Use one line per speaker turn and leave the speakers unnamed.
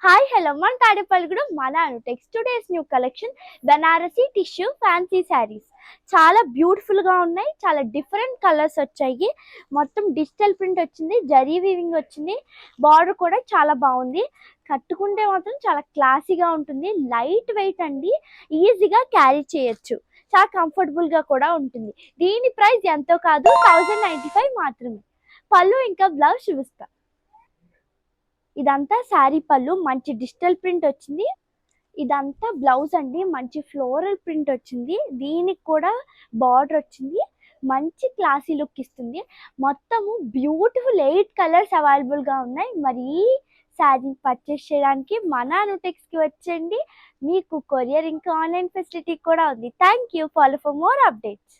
Hi hello మన తాడేపల్లిగూడెం మన Anutex today's new collection Banarasi tissue fancy saris చాలా బ్యూటిఫుల్గా ఉన్నాయి. చాలా డిఫరెంట్ కలర్స్ వచ్చాయి. మొత్తం డిజిటల్ ప్రింట్ వచ్చింది, జరీ వీవింగ్ వచ్చింది. బార్డర్ కూడా చాలా బాగుంది. కట్టుకుంటే మాత్రం చాలా క్లాసీగా ఉంటుంది. లైట్ వెయిట్ అండి, ఈజీగా క్యారీ చేయొచ్చు. చాలా కంఫర్టబుల్గా కూడా ఉంటుంది. దీని ప్రైస్ ఎంతో కాదు, 1095 మాత్రమే. పళ్ళు ఇంకా బ్లౌజ్ చూపిస్తా. ఇదంతా శారీ పళ్ళు, మంచి డిజిటల్ ప్రింట్ వచ్చింది. ఇదంతా బ్లౌజ్ అండి, మంచి ఫ్లోరల్ ప్రింట్ వచ్చింది. దీనికి కూడా బార్డర్ వచ్చింది. మంచి క్లాసీ లుక్ ఇస్తుంది. మొత్తము బ్యూటిఫుల్ 8 కలర్స్ అవైలబుల్గా ఉన్నాయి. మరి ఈ శారీ పర్చేస్ చేయడానికి మన అనుటెక్స్కి వచ్చేయండి. మీకు కొరియర్ ఇంకా ఆన్లైన్ ఫెసిలిటీ కూడా ఉంది. Thank you. Follow for more updates.